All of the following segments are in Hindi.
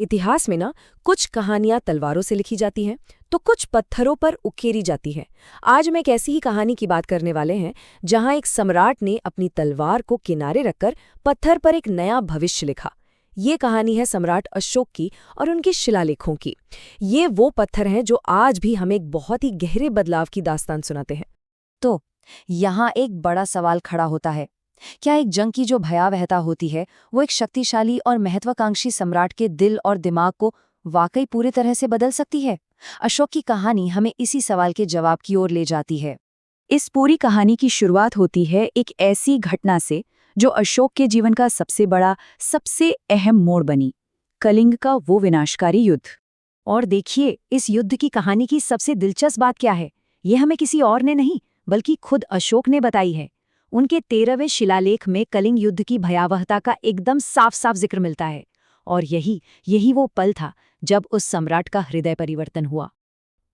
इतिहास में ना कुछ कहानियां तलवारों से लिखी जाती हैं तो कुछ पत्थरों पर उकेरी जाती हैं। आज हम एक ऐसी ही कहानी की बात करने वाले हैं जहां एक सम्राट ने अपनी तलवार को किनारे रखकर पत्थर पर एक नया भविष्य लिखा। ये कहानी है सम्राट अशोक की और उनके शिलालेखों की। ये वो पत्थर हैं जो आज भी हमें एक बहुत ही गहरे बदलाव की दास्तान सुनाते हैं। तो यहाँ एक बड़ा सवाल खड़ा होता है, क्या एक जंग की जो भयावहता होती है वो एक शक्तिशाली और महत्वाकांक्षी सम्राट के दिल और दिमाग को वाकई पूरी तरह से बदल सकती है? अशोक की कहानी हमें इसी सवाल के जवाब की ओर ले जाती है। इस पूरी कहानी की शुरुआत होती है एक ऐसी घटना से जो अशोक के जीवन का सबसे बड़ा, सबसे अहम मोड़ बनी, कलिंग का वो विनाशकारी युद्ध। और देखिए, इस युद्ध की कहानी की सबसे दिलचस्प बात क्या है, ये हमें किसी और ने नहीं बल्कि खुद अशोक ने बताई है। उनके 13वें शिलालेख में कलिंग युद्ध की भयावहता का एकदम साफ साफ जिक्र मिलता है। और यही वो पल था जब उस सम्राट का हृदय परिवर्तन हुआ।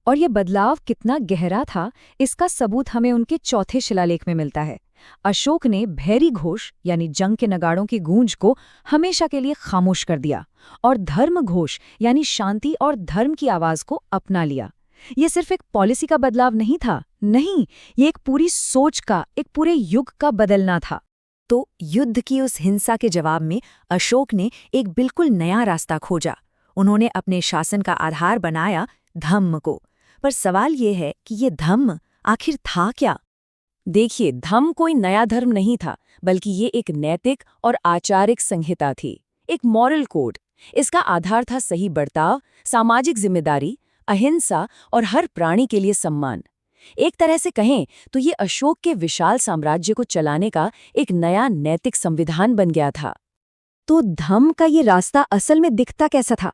और ये बदलाव कितना गहरा था, इसका सबूत हमें उनके चौथे शिलालेख में मिलता है। अशोक ने भैरी घोष यानी जंग के नगाड़ों की गूंज को हमेशा के लिए खामोश कर दिया और धर्म घोष यानी शांति और धर्म की आवाज को अपना लिया। ये सिर्फ एक पॉलिसी का बदलाव नहीं था, नहीं, ये एक पूरी सोच का, एक पूरे युग का बदलना था। तो युद्ध की उस हिंसा के जवाब में अशोक ने एक बिल्कुल नया रास्ता खोजा। उन्होंने अपने शासन का आधार बनाया धम्म को। पर सवाल ये है कि ये धम्म आखिर था क्या? देखिए, धम्म कोई नया धर्म नहीं था, बल्कि ये एक नैतिक और आचारिक संहिता थी, एक मॉरल कोड। इसका आधार था सही बर्ताव, सामाजिक जिम्मेदारी, अहिंसा और हर प्राणी के लिए सम्मान। एक तरह से कहें तो ये अशोक के विशाल साम्राज्य को चलाने का एक नया नैतिक संविधान बन गया था। तो धम्म का ये रास्ता असल में दिखता कैसा था?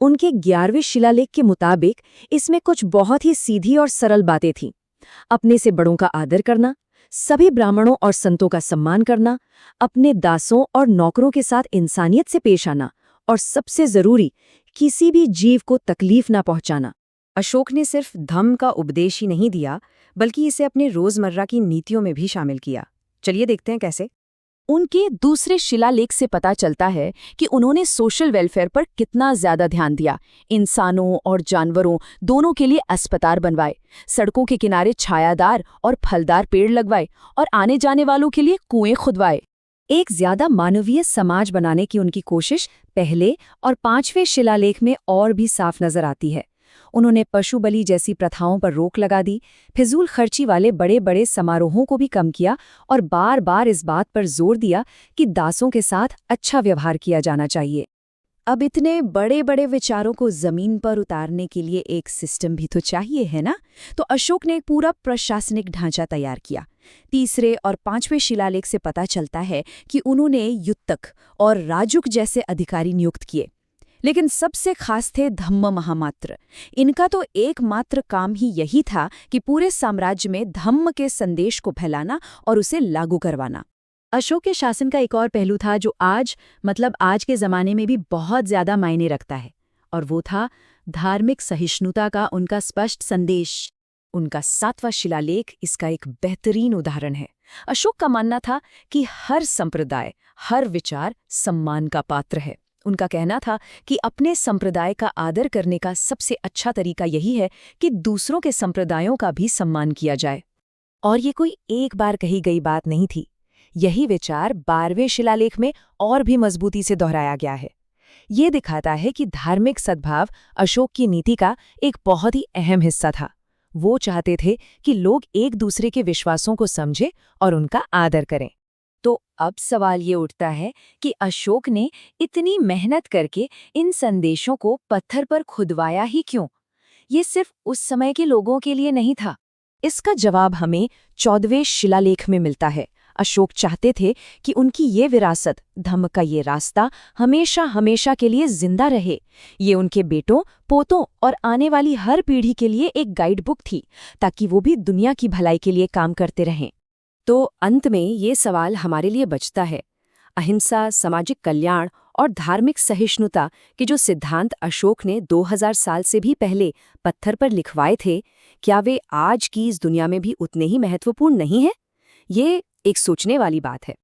उनके 11वें शिलालेख के मुताबिक इसमें कुछ बहुत ही सीधी और सरल बातें थीं। अपने से बड़ों का आदर करना, सभी ब्राह्मणों और संतों का सम्मान करना, अपने दासों और नौकरों के साथ इंसानियत से पेश आना, और सबसे जरूरी, किसी भी जीव को तकलीफ ना पहुंचाना। अशोक ने सिर्फ धम्म का उपदेश ही नहीं दिया, बल्कि इसे अपने रोजमर्रा की नीतियों में भी शामिल किया। चलिए देखते हैं कैसे। उनके दूसरे शिलालेख से पता चलता है कि उन्होंने सोशल वेलफेयर पर कितना ज्यादा ध्यान दिया। इंसानों और जानवरों दोनों के लिए अस्पताल बनवाए, सड़कों के किनारे छायादार और फलदार पेड़ लगवाए और आने जाने वालों के लिए कुएं खुदवाए। एक ज्यादा मानवीय समाज बनाने की उनकी कोशिश पहले और 5वें शिलालेख में और भी साफ नजर आती है। उन्होंने पशु बलि जैसी प्रथाओं पर रोक लगा दी, फिजूल खर्ची वाले बड़े बड़े समारोहों को भी कम किया और बार बार इस बात पर जोर दिया कि दासों के साथ अच्छा व्यवहार किया जाना चाहिए। अब इतने बड़े बड़े विचारों को जमीन पर उतारने के लिए एक सिस्टम भी तो चाहिए, है ना? तो अशोक ने एक पूरा प्रशासनिक ढांचा तैयार किया। तीसरे और 5वें शिलालेख से पता चलता है कि उन्होंने युत्तक और राजुक जैसे अधिकारी नियुक्त किए। लेकिन सबसे खास थे धम्म महामात्र। इनका तो एकमात्र काम ही यही था कि पूरे साम्राज्य में धम्म के संदेश को फैलाना और उसे लागू करवाना। अशोक के शासन का एक और पहलू था जो आज के ज़माने में भी बहुत ज़्यादा मायने रखता है, और वो था धार्मिक सहिष्णुता का उनका स्पष्ट संदेश। उनका 7वां शिलालेख इसका एक बेहतरीन उदाहरण है। अशोक का मानना था कि हर संप्रदाय, हर विचार सम्मान का पात्र है। उनका कहना था कि अपने संप्रदाय का आदर करने का सबसे अच्छा तरीका यही है कि दूसरों के संप्रदायों का भी सम्मान किया जाए। और ये कोई एक बार कही गई बात नहीं थी। यही विचार 12वें शिलालेख में और भी मजबूती से दोहराया गया है। ये दिखाता है कि धार्मिक सद्भाव अशोक की नीति का एक बहुत ही अहम हिस्सा था। वो चाहते थे कि लोग एक दूसरे के विश्वासों को समझें और उनका आदर करें। तो अब सवाल ये उठता है कि अशोक ने इतनी मेहनत करके इन संदेशों को पत्थर पर खुदवाया ही क्यों? ये सिर्फ उस समय के लोगों के लिए नहीं था। इसका जवाब हमें 14वें शिलालेख में मिलता है। अशोक चाहते थे कि उनकी ये विरासत, धम्म का ये रास्ता हमेशा हमेशा के लिए जिंदा रहे। ये उनके बेटों, पोतों और आने वाली हर पीढ़ी के लिए एक गाइड बुक थी, ताकि वो भी दुनिया की भलाई के लिए काम करते रहें। तो अंत में ये सवाल हमारे लिए बचता है, अहिंसा, सामाजिक कल्याण और धार्मिक सहिष्णुता के जो सिद्धांत अशोक ने 2000 साल से भी पहले पत्थर पर लिखवाए थे, क्या वे आज की इस दुनिया में भी उतने ही महत्वपूर्ण नहीं हैं? ये एक सोचने वाली बात है।